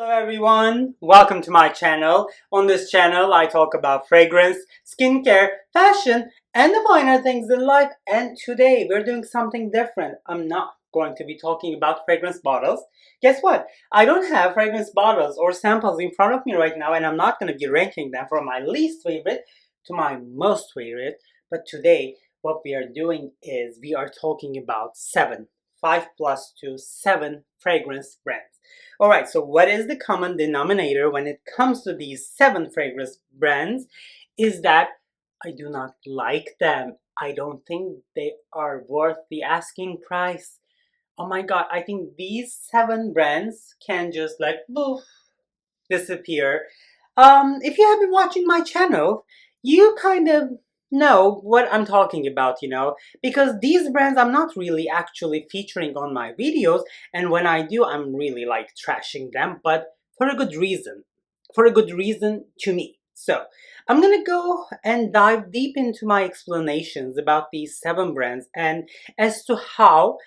Hello everyone, welcome to my channel. On this channel I talk about fragrance, skincare, fashion, and the finer things in life. And today we're doing something different. I'm not going to be talking about fragrance bottles. Guess what? I don't have fragrance bottles or samples in front of me right now, and I'm not going to be ranking them from my least favorite to my most favorite. But today what we are doing is we are talking about 5 plus 2, 7 fragrance brands. Alright, so what is the common denominator when it comes to these 7 fragrance brands is that I do not like them. I don't think they are worth the asking price. Oh my god, I think these 7 brands can just like boof, disappear. If you have been watching my channel, you kind of know what I'm talking about, because these brands I'm not really actually featuring on my videos, and when I do, I'm really like trashing them, but for a good reason. For a good reason to me. So, I'm gonna go and dive deep into my explanations about these 7 brands and as to how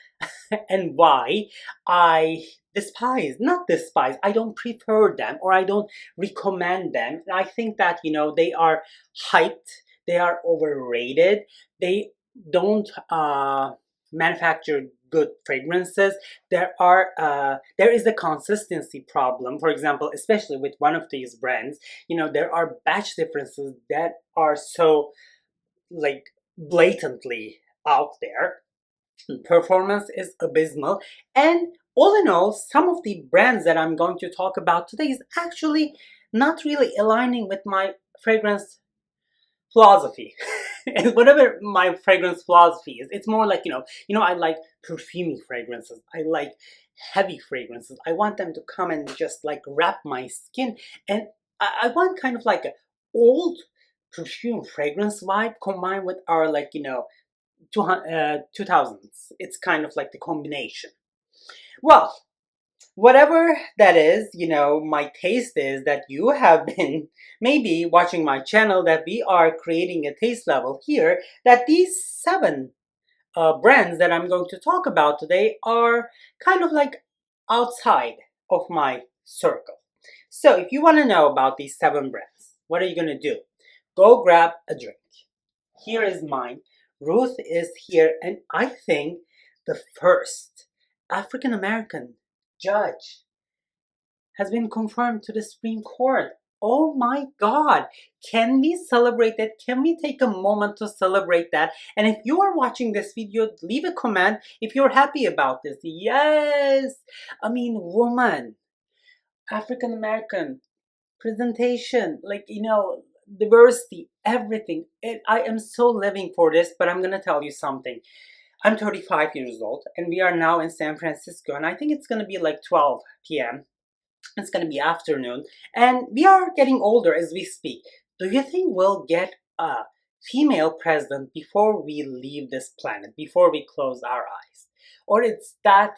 and why I not despise, I don't prefer them or I don't recommend them. I think that, they are hyped, they are overrated, they don't manufacture good fragrances. There is a consistency problem. For example, especially with one of these brands, there are batch differences that are so like blatantly out there. Performance is abysmal, and all in all, some of the brands that I'm going to talk about today is actually not really aligning with my fragrance philosophy. And whatever my fragrance philosophy is, it's more like, I like perfumey fragrances, I like heavy fragrances, I want them to come and just like wrap my skin, and I want kind of like a old perfume fragrance vibe combined with our 2000s. It's kind of like the combination. Well, whatever that is, my taste is that you have been maybe watching my channel, that we are creating a taste level here, that these 7 brands that I'm going to talk about today are kind of like outside of my circle. So if you want to know about these 7 brands, what are you going to do? Go grab a drink. Here is mine. Ruth is here, and I think the first African American judge has been confirmed to the Supreme Court. Oh my god! Can we celebrate that? Can we take a moment to celebrate that? And if you are watching this video, leave a comment if you're happy about this. Yes! I mean, woman, African American, presentation, diversity, everything. I am so living for this, but I'm gonna tell you something. I'm 35 years old, and we are now in San Francisco, and I think it's gonna be like 12 p.m. It's gonna be afternoon, and we are getting older as we speak. Do you think we'll get a female president before we leave this planet, before we close our eyes? Or it's that,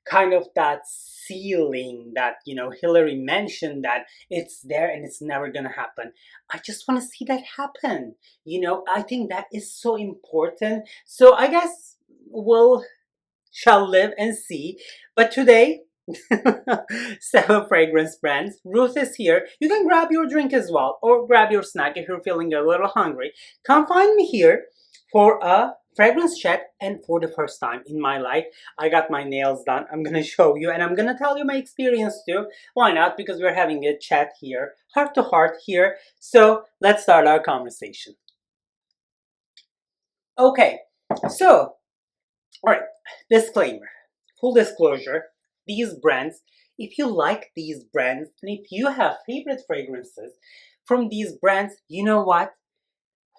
kind of that ceiling that, Hillary mentioned, that it's there and it's never gonna happen. I just want to see that happen. I think that is so important. So I guess shall live and see. But today, 7 fragrance brands. Ruth is here. You can grab your drink as well, or grab your snack if you're feeling a little hungry. Come find me here for a fragrance chat, and for the first time in my life, I got my nails done. I'm gonna show you, and I'm gonna tell you my experience too. Why not? Because we're having a chat here, heart to heart here. So let's start our conversation. Okay, so, alright, disclaimer, full disclosure, these brands, if you like these brands, and if you have favorite fragrances from these brands, you know what?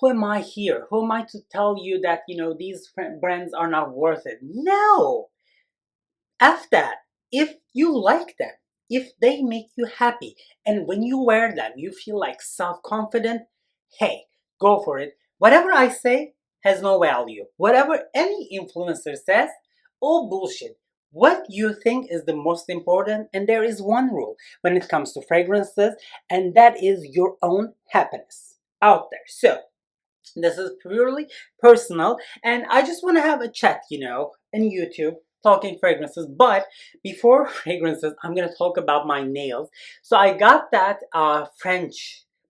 Who am I here? Who am I to tell you that, these brands are not worth it? No! F that. If you like them, if they make you happy, and when you wear them, you feel like self-confident, hey, go for it. Whatever I say has no value. Whatever any influencer says, oh bullshit. What you think is the most important, and there is one rule when it comes to fragrances, and that is your own happiness out there. So, this is purely personal, and I just want to have a chat, in YouTube, talking fragrances. But before fragrances, I'm gonna talk about my nails. So I got that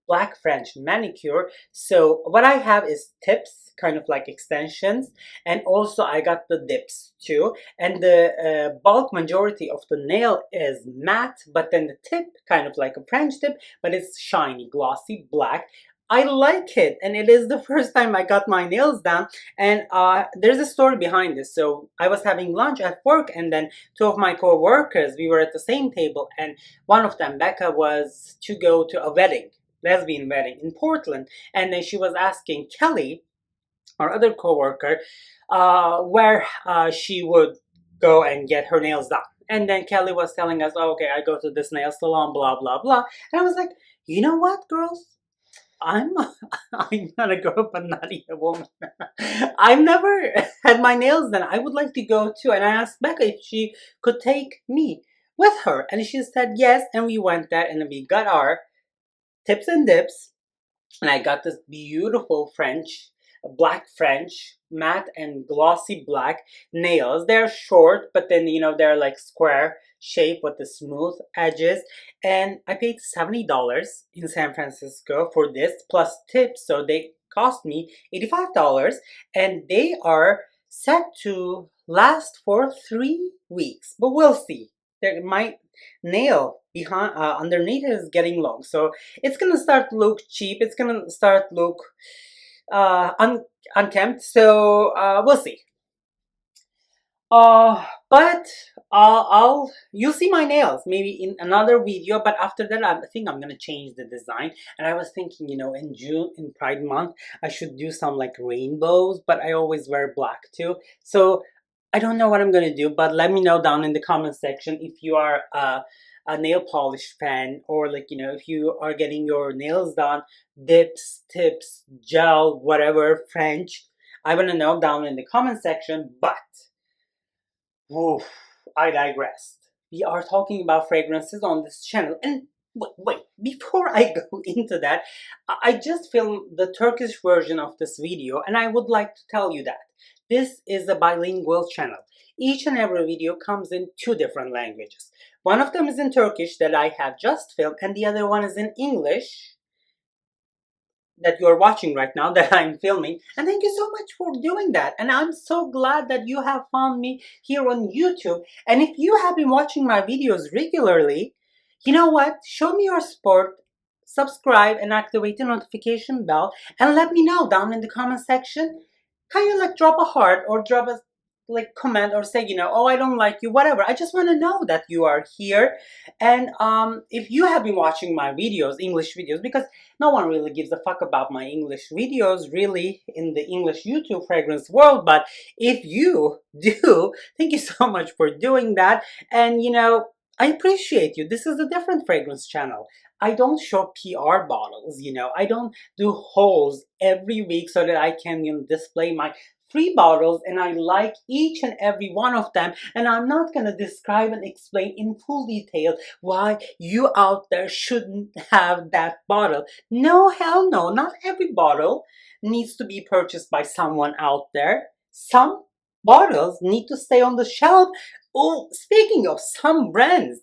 black French manicure. So what I have is tips, kind of like extensions, and also I got the dips too. And the bulk majority of the nail is matte, but then the tip, kind of like a French tip, but it's shiny, glossy, black. I like it, and it is the first time I got my nails done. And there's a story behind this. So I was having lunch at work, and then two of my co-workers, we were at the same table, and one of them, Becca, was to go to a wedding, lesbian wedding in Portland, and then she was asking Kelly, our other co-worker, where she would go and get her nails done. And then Kelly was telling us, oh, okay, I go to this nail salon, blah blah blah. And I was like, you know what, girls? I'm I'm not a girl, but not a woman. I've never had my nails done. I would like to go too. And I asked Becca if she could take me with her, and she said yes. And we went there, and we got our tips and dips, and I got this beautiful black French, matte and glossy black nails. They're short, but then, they're like square shape with the smooth edges. And I paid $70 in San Francisco for this, plus tips, so they cost me $85, and they are set to last for 3 weeks, but we'll see. My nail behind underneath is getting long, so it's gonna start to look cheap. It's gonna start to look uh, un unkempt. So we'll see. But you'll see my nails maybe in another video. But after that, I think I'm gonna change the design. And I was thinking, in June, in Pride Month, I should do some like rainbows. But I always wear black too, so I don't know what I'm gonna do. But let me know down in the comment section if you are a nail polish fan, or like, if you are getting your nails done, dips, tips, gel, whatever, French. I want to know down in the comment section. But oof, I digressed. We are talking about fragrances on this channel. And wait, before I go into that, I just filmed the Turkish version of this video, and I would like to tell you that this is a bilingual channel. Each and every video comes in 2 different languages. One of them is in Turkish that I have just filmed, and the other one is in English that you're watching right now, that I'm filming. And thank you so much for doing that. And I'm so glad that you have found me here on YouTube. And if you have been watching my videos regularly, you know what? Show me your support. Subscribe and activate the notification bell, and let me know down in the comment section. Can you like drop a heart, or drop a like comment, or say, oh, I don't like you, whatever. I just want to know that you are here. And if you have been watching my videos, English videos, because no one really gives a fuck about my English videos really in the English YouTube fragrance world. But if you do, thank you so much for doing that. And I appreciate you. This is a different fragrance channel. I don't show PR bottles, I don't do hauls every week so that I can, display my free bottles, and I like each and every one of them. And I'm not going to describe and explain in full detail why you out there shouldn't have that bottle. No, hell no. Not every bottle needs to be purchased by someone out there. Some bottles need to stay on the shelf. Oh, speaking of, some brands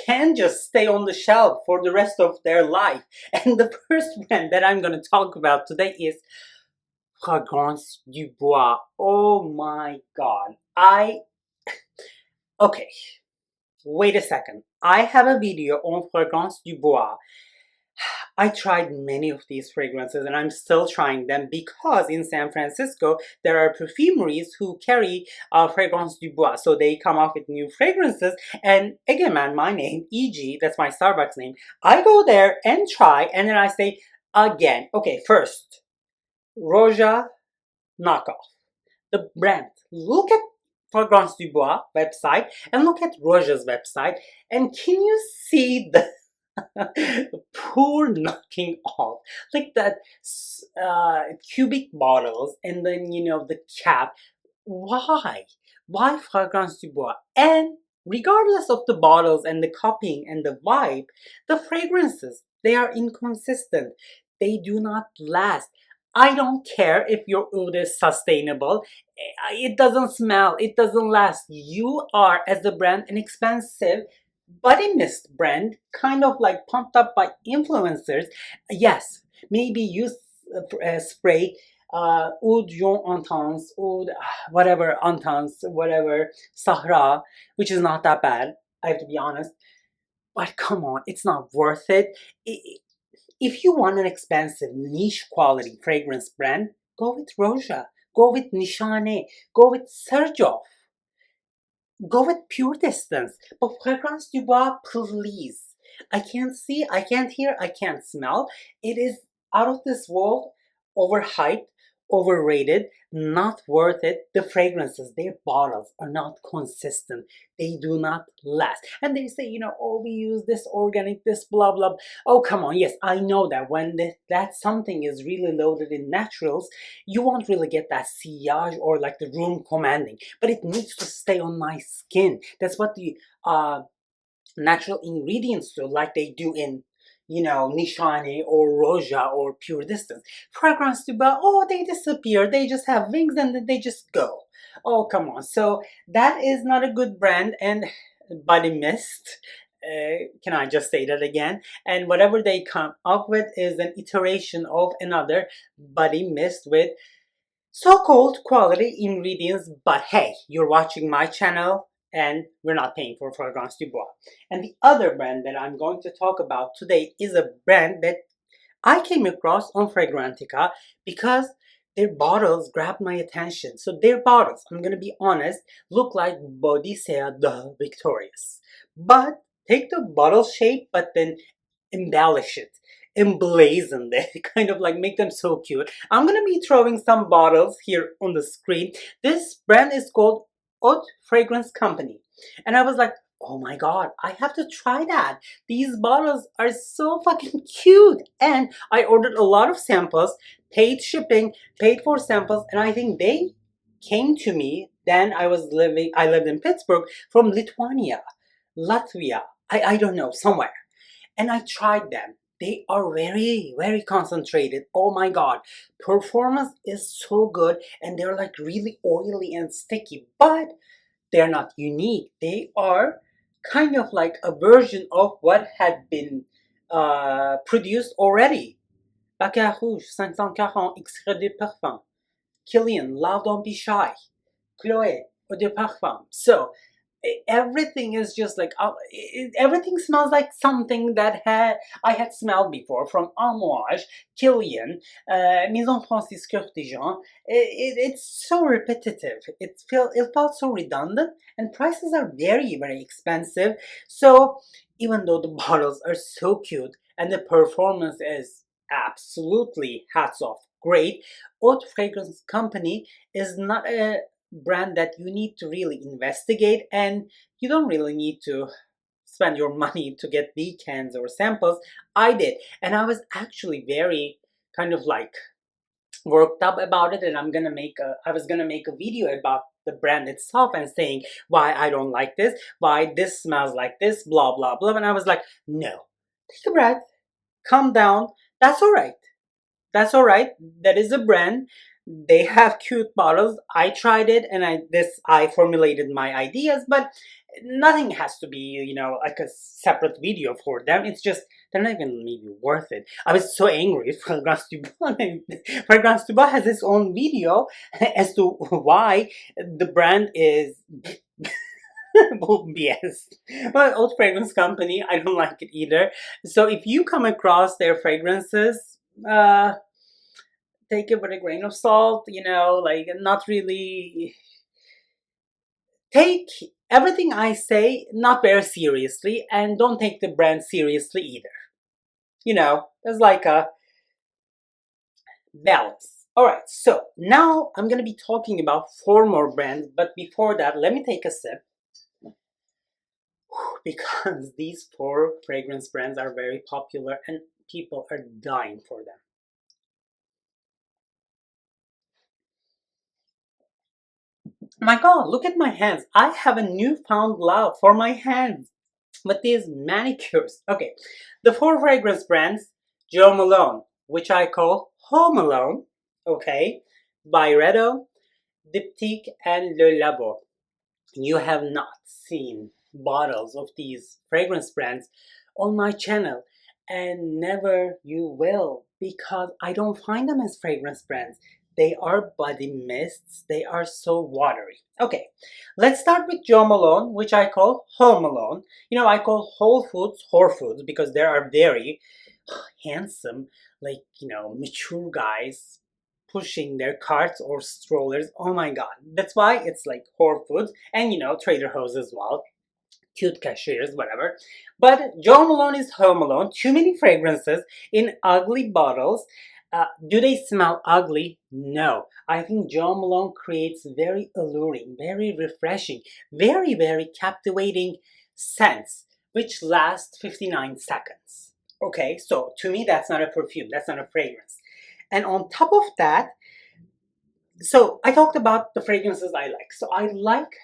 can just stay on the shelf for the rest of their life. And the first brand that I'm going to talk about today is Fragrance Dubois. Oh my god. Okay, wait a second. I have a video on Fragrance Dubois. I tried many of these fragrances, and I'm still trying them, because in San Francisco there are perfumeries who carry Fragrance Dubois, so they come up with new fragrances. And Egemen, my name, EG, that's my Starbucks name, I go there and try, and then I say again. Okay, first, Roja knockoff. The brand. Look at Fragrance Dubois website and look at Roja's website, and can you see the poor knocking off, like that cubic bottles, and then the cap. Why Fragrance Dubois? And regardless of the bottles and the copying and the vibe, the fragrances, they are inconsistent. They do not last. I don't care if your oud is sustainable. It doesn't smell, it doesn't last. You are, as the brand, an expensive body mist brand, kind of like pumped up by influencers. Yes, maybe you spray oud Jean Intense, oud whatever Intense, whatever Sahara, which is not that bad, I have to be honest. But come on, it's not worth it. If you want an expensive niche quality fragrance brand, go with Roja, go with Nishane, go with Sergio, go with Pure Distance. But Fragrance Dubois, please. I can't see, I can't hear, I can't smell. It is out of this world, overhyped, overrated, not worth it. The fragrances, their bottles are not consistent. They do not last. And they say, oh, we use this organic, this blah, blah. Oh, come on. Yes, I know that when that something is really loaded in naturals, you won't really get that sillage or like the room commanding. But it needs to stay on my skin. That's what the natural ingredients do, like they do in Nishane or Roja or Pure Distance. Fragrance Dubois, oh, they disappear. They just have wings and then they just go. Oh, come on. So that is not a good brand. And body mist, can I just say that again? And whatever they come up with is an iteration of another body mist with so-called quality ingredients. But hey, you're watching my channel and we're not paying for Fragrance Dubois. And the other brand that I'm going to talk about today is a brand that I came across on Fragrantica because their bottles grabbed my attention. So their bottles, I'm going to be honest, look like Bodicea de Victorious. But take the bottle shape, but then embellish it, emblazon it, kind of like make them so cute. I'm gonna be throwing some bottles here on the screen. This brand is called Oat Fragrance Company. And I was like, oh my god, I have to try that. These bottles are so fucking cute. And I ordered a lot of samples, paid shipping, paid for samples, and I think they came to me. Then I lived in Pittsburgh, from Lithuania, Latvia, I don't know, somewhere. And I tried them. They are very, very concentrated. Oh my god. Performance is so good and they're like really oily and sticky, but they're not unique. They are kind of like a version of what had been produced already. Baccarat Rouge 540 extrait de parfum. Killian, Love Don't Be Shy. Chloe, Eau de Parfum. So everything is just like everything smells like something that I had smelled before, from Amouage, Killian, Maison Francis Curtijan. It's so repetitive. It felt so redundant, and prices are very, very expensive. So even though the bottles are so cute and the performance is absolutely hats off great, Haute Fragrance Company is not a brand that you need to really investigate, and you don't really need to spend your money to get decants or samples. I did, and I was actually very kind of like worked up about it, and I was gonna make a video about the brand itself and saying why I don't like this, why this smells like this, blah blah blah. And I was like, no, take a breath, calm down, that's all right. That's all right. That is a brand. They have cute bottles. I tried it, and I formulated my ideas, but nothing has to be, like a separate video for them. It's just they're not even maybe worth it. I was so angry. Fragrance Dubois, Fragrance Dubois has its own video as to why the brand is BS. But Oat Fragrance Company, I don't like it either. So if you come across their fragrances, take it with a grain of salt, like not really take everything I say not very seriously, and don't take the brand seriously either. There's like a balance. Alright, so now I'm gonna be talking about 4 more brands, but before that, let me take a sip. Because these 4 fragrance brands are very popular and people are dying for them. My god, look at my hands. I have a newfound love for my hands with these manicures. Okay, the 4 fragrance brands: Joe Malone, which I call Home Alone, Okay, Byredo, Dyptique, and Le Labo. You have not seen bottles of these fragrance brands on my channel, and never you will, because I don't find them as fragrance brands. They are body mists. They are so watery. Okay, let's start with Joe Malone, which I call Home Malone. I call Whole Foods Whole Foods because they are very handsome, like, mature guys pushing their carts or strollers. Oh my god. That's why it's like Whole Foods and, Trader Joe's as well. Cute cashiers, whatever. But Joe Malone is Home Alone. Too many fragrances in ugly bottles. Do they smell ugly? No. I think Joe Malone creates very alluring, very refreshing, very, very captivating scents, which last 59 seconds. Okay, so to me, that's not a perfume, that's not a fragrance. And on top of that, so I talked about the fragrances I like. So I like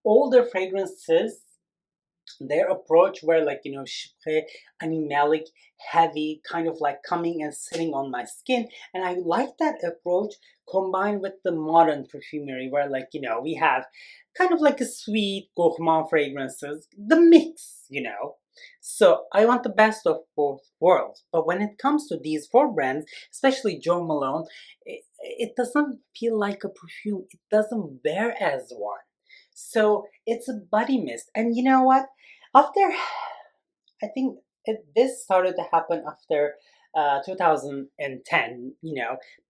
older fragrances, their approach were like, chypre, animalic, heavy, kind of like coming and sitting on my skin. And I like that approach combined with the modern perfumery where, like, we have kind of like a sweet gourmand fragrances, the mix. So I want the best of both worlds. But when it comes to these four brands, especially Jo Malone, it doesn't feel like a perfume. It doesn't wear as one. So it's a body mist. And you know what? After, I think this started to happen after 2010,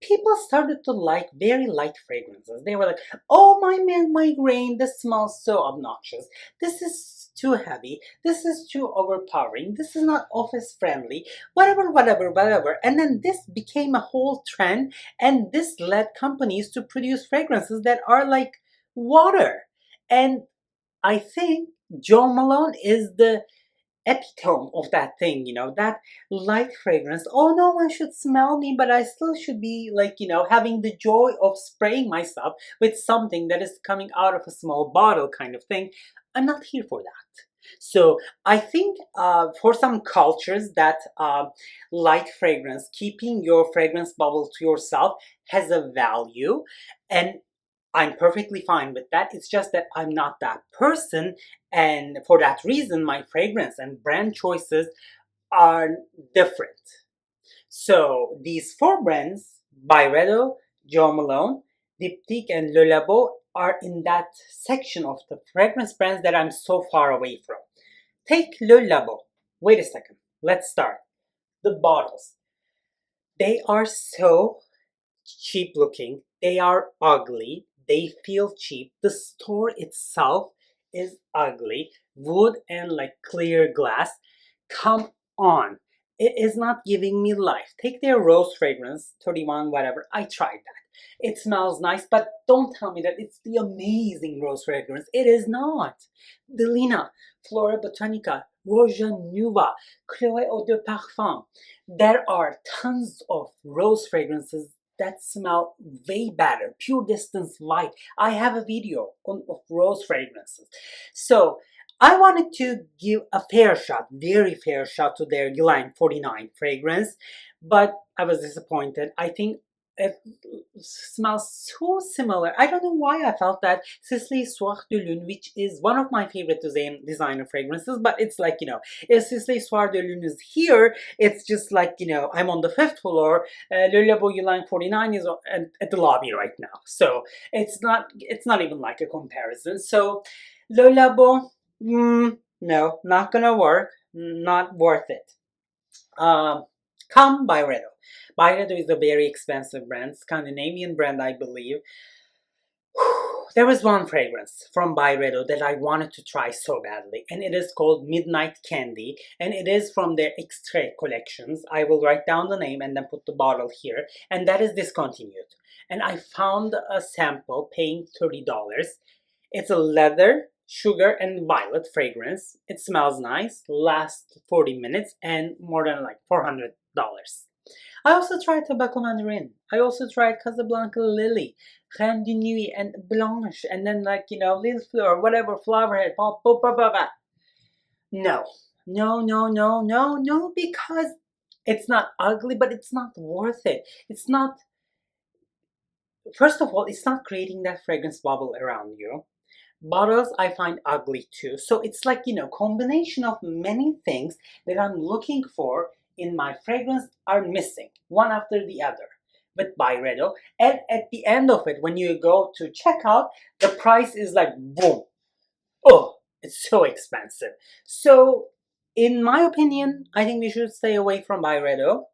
people started to like very light fragrances. They were like, oh, my man, migraine, this smells so obnoxious. This is too heavy. This is too overpowering. This is not office friendly. Whatever, whatever, whatever. And then this became a whole trend, and this led companies to produce fragrances that are like water. And I think Jo Malone is the epitome of that thing, that light fragrance. Oh no, one should smell me, but I still should be like, having the joy of spraying myself with something that is coming out of a small bottle kind of thing. I'm not here for that. So I think for some cultures that light fragrance, keeping your fragrance bubble to yourself has a value, and I'm perfectly fine with that. It's just that I'm not that person, and for that reason, my fragrance and brand choices are different. So these four brands, Byredo, Jo Malone, Dyptique, and Le Labo, are in that section of the fragrance brands that I'm so far away from. Take Le Labo. Wait a second. Let's start. The bottles. They are so cheap looking. They are ugly. They feel cheap. The store itself is ugly. Wood and like clear glass. Come on. It is not giving me life. Take their rose fragrance, 31, whatever. I tried that. It smells nice, but don't tell me that it's the amazing rose fragrance. It is not. Delina, Flora Botanica, Roja Nuva, Chloé Eau de Parfum. There are tons of rose fragrances that smell way better. Pure Distance Light. I have a video of rose fragrances. So I wanted to give a fair shot, very fair shot to their Guerlain 49 fragrance, but I was disappointed. I think it smells so similar. I don't know why I felt that Sisley Soir de Lune, which is one of my favorite designer fragrances, but it's like, if Sisley Soir de Lune is here, it's just like, I'm on the 5th floor. Le Labo Guerlain 49 is at the lobby right now. So it's not even like a comparison. So Le Labo, no, not gonna work. Not worth it. Come Byredo. Byredo is a very expensive brand, Scandinavian brand, I believe. There was one fragrance from Byredo that I wanted to try so badly, and it is called Midnight Candy, and it is from their Extrait collections. I will write down the name and then put the bottle here, and that is discontinued. And I found a sample paying $30. It's a leather, sugar, and violet fragrance. It smells nice, lasts 40 minutes, and more than like $400. I also tried Tobacco Mandarin. I also tried Casablanca Lily, Reine de Nuit, and Blanche, and then like, Lille Fleur, whatever, Flowerhead, blah, blah, blah, blah, blah. No, no, no, no, no, no, because it's not ugly, but it's not worth it. It's not first of all, it's not creating that fragrance bubble around you. Bottles I find ugly too. So it's like, combination of many things that I'm looking for in my fragrance are missing, one after the other with Byredo. And at the end of it, when you go to checkout, the price is like boom. Oh, it's so expensive. So in my opinion, I think we should stay away from Byredo.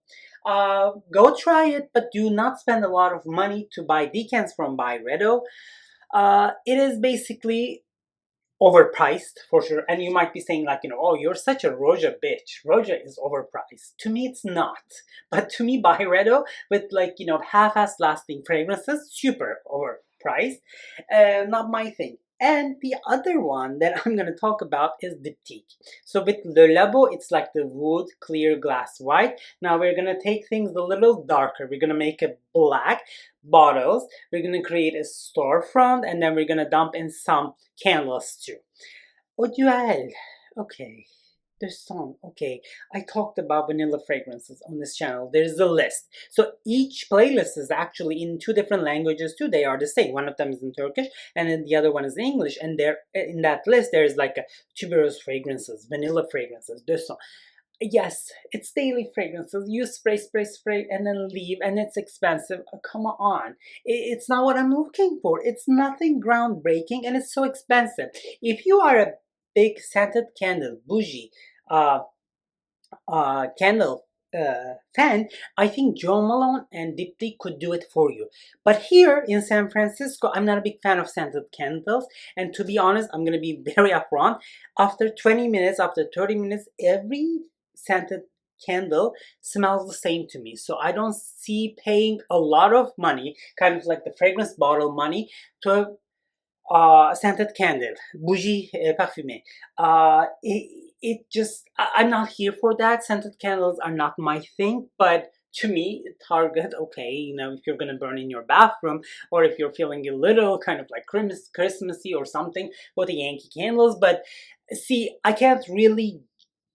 Go try it, but do not spend a lot of money to buy decants from Byredo. It is basically overpriced for sure. And you might be saying like, oh, you're such a Roja bitch. Roja is overpriced. To me, it's not. But to me, Byredo with like, half-ass lasting fragrances, super overpriced. Not my thing. And the other one that I'm going to talk about is Dyptique. So with Le Labo, it's like the wood clear glass white. Now we're going to take things a little darker. We're going to make it black bottles. We're going to create a storefront, and then we're going to dump in some candles too. Audio. Okay. There's some. Okay. I talked about vanilla fragrances on this channel. There's a list. So each playlist is actually in two different languages too. They are the same. One of them is in Turkish and then the other one is in English. And there in that list there's like a tuberose fragrances, vanilla fragrances, this one. Yes, it's daily fragrances. You spray, spray, spray, and then leave, and it's expensive. Come on. It's not what I'm looking for. It's nothing groundbreaking, and it's so expensive. If you are a big scented candle, bougie, uh, candle fan, I think Joe Malone and Dyptique could do it for you. But here in San Francisco, I'm not a big fan of scented candles. And to be honest, I'm going to be very upfront. After 20 minutes, after 30 minutes, every scented candle smells the same to me. So I don't see paying a lot of money, kind of like the fragrance bottle money, to scented candle, bougie parfumé. It just, I'm not here for that. Scented candles are not my thing, but to me, Target, okay, if you're gonna burn in your bathroom, or if you're feeling a little kind of like Christmassy or something with the Yankee candles, but see, I can't really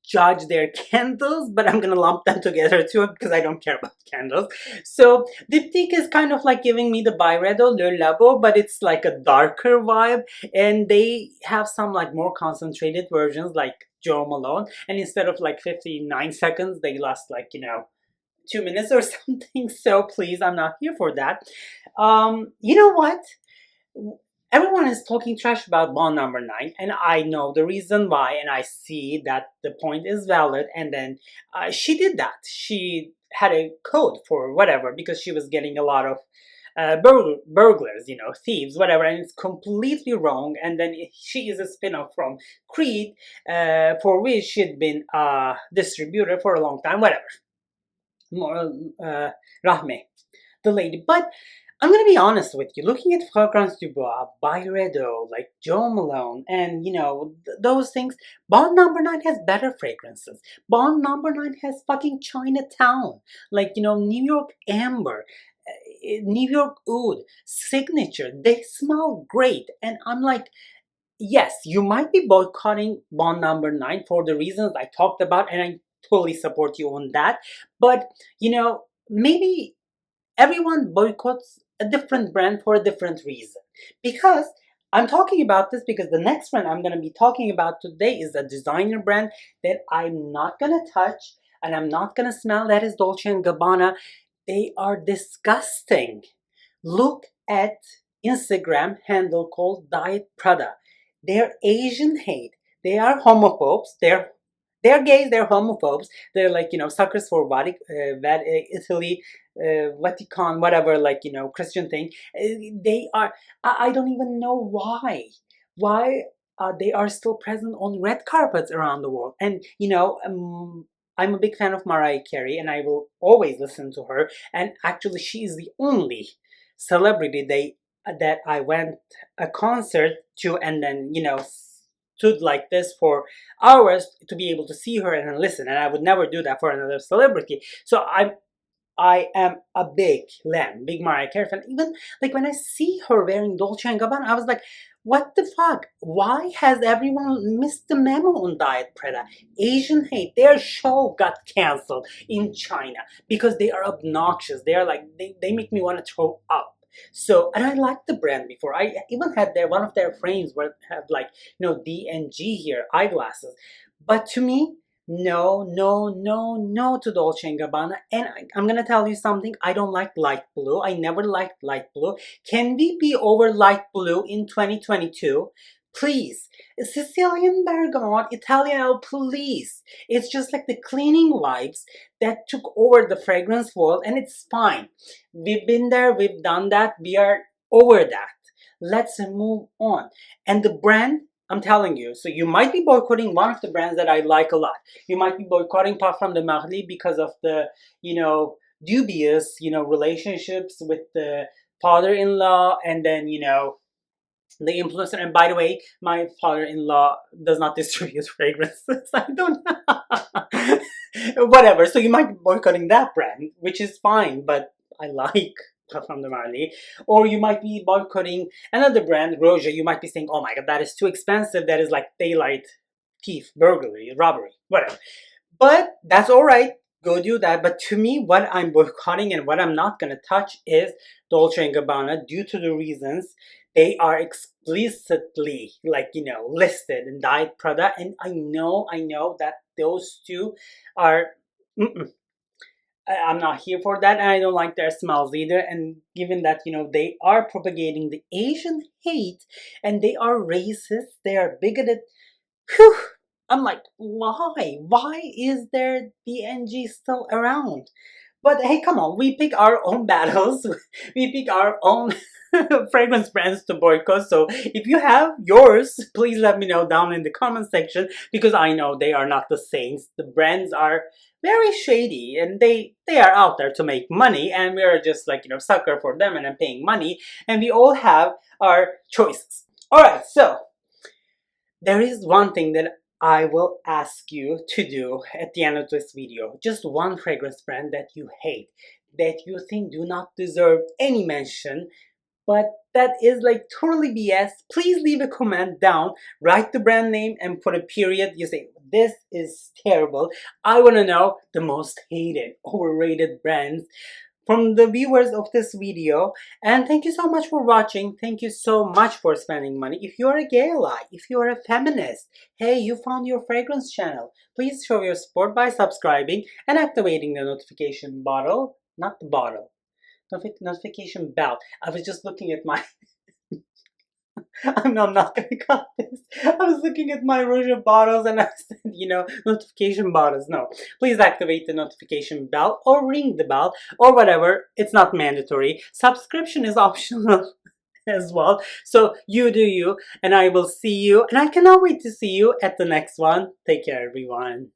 judge their candles, but I'm gonna lump them together too because I don't care about candles. So Dyptique is kind of like giving me the Byredo Le Labo, but it's like a darker vibe, and they have some like more concentrated versions like Joe Malone, and instead of like 59 seconds they last like 2 minutes or something. So please, I'm not here for that. You know what? Everyone is talking trash about Bond number 9, and I know the reason why, and I see that the point is valid. And then she did that. She had a code for whatever because she was getting a lot of burglars, thieves, whatever, and it's completely wrong. And then she is a spin-off from Creed, for which she'd been a distributor for a long time, whatever. More Rahme, the lady. But I'm gonna be honest with you, looking at Fragrance Dubois, Byredo, like Joe Malone, and those things, Bond number 9 has better fragrances. Bond number 9 has fucking Chinatown, like New York Amber, New York Oud, Signature. They smell great, and I'm like, yes, you might be boycotting Bond number 9 for the reasons I talked about, and I totally support you on that. But maybe everyone boycotts a different brand for a different reason. Because I'm talking about this because the next brand I'm going to be talking about today is a designer brand that I'm not going to touch and I'm not going to smell. That is Dolce & Gabbana. They are disgusting. Look at Instagram handle called Diet Prada. They're Asian hate. They are homophobes. They're gays, they're homophobes, they're like, suckers for Italy, Vatican, whatever, like, Christian thing. They are, I don't even know why they are still present on red carpets around the world. And, I'm a big fan of Mariah Carey and I will always listen to her. And actually, she is the only celebrity that I went a concert to and then, stood like this for hours to be able to see her and listen, and I would never do that for another celebrity. So I am a big Mariah Carey fan. Even like when I see her wearing Dolce & Gabbana, I was like, what the fuck? Why has everyone missed the memo on Diet Prada? Asian hate. Their show got canceled in China because they are obnoxious. They are like, they make me want to throw up. So, and I liked the brand before. I even had one of their frames where it had like, D and G here, eyeglasses. But to me, no, no, no, no to Dolce & Gabbana. And I'm gonna tell you something. I don't like light blue. I never liked light blue. Can we be over light blue in 2022? Please. Sicilian bergamot, Italiano, please. It's just like the cleaning vibes that took over the fragrance world, and it's fine. We've been there, we've done that, we are over that. Let's move on. And the brand, I'm telling you, so you might be boycotting one of the brands that I like a lot. You might be boycotting Parfum de Marly because of the, dubious, relationships with the father-in-law, and then, the influencer. And by the way, my father-in-law does not distribute fragrances. I don't know. Whatever. So you might be boycotting that brand, which is fine, but I like Parfum de Marly. Or you might be boycotting another brand, Roja. You might be saying, oh my god, that is too expensive. That is like daylight thief, burglary, robbery, whatever. But that's all right. Go do that. But to me, what I'm boycotting and what I'm not going to touch is Dolce & Gabbana, due to the reasons they are explicitly, listed in Diet Prada. And I know that those two are... I'm not here for that, and I don't like their smells either. And given that, they are propagating the Asian hate, and they are racist, they are bigoted, whew, I'm like, why? Why is there BNG still around? But hey, come on, we pick our own battles. We pick our own fragrance brands to boycott. So if you have yours, please let me know down in the comment section, because I know they are not the saints. The brands are very shady, and they are out there to make money, and we are just like, sucker for them, and I'm paying money, and we all have our choices. All right, so there is one thing that I will ask you to do at the end of this video. Just one fragrance brand that you hate, that you think do not deserve any mention, but that is like totally BS. Please leave a comment down, write the brand name and put a period. You say, this is terrible. I want to know the most hated, overrated brands from the viewers of this video. And thank you so much for watching. Thank you so much for spending money. If you are a gay ally, if you are a feminist, hey, you found your fragrance channel. Please show your support by subscribing and activating the notification bottle, not the bottle, notification bell. I was just looking at my... I'm not gonna cut this. I was looking at my Roja bottles and I said, notification bottles. No, please activate the notification bell or ring the bell or whatever. It's not mandatory. Subscription is optional as well. So you do you, and I will see you, and I cannot wait to see you at the next one. Take care, everyone.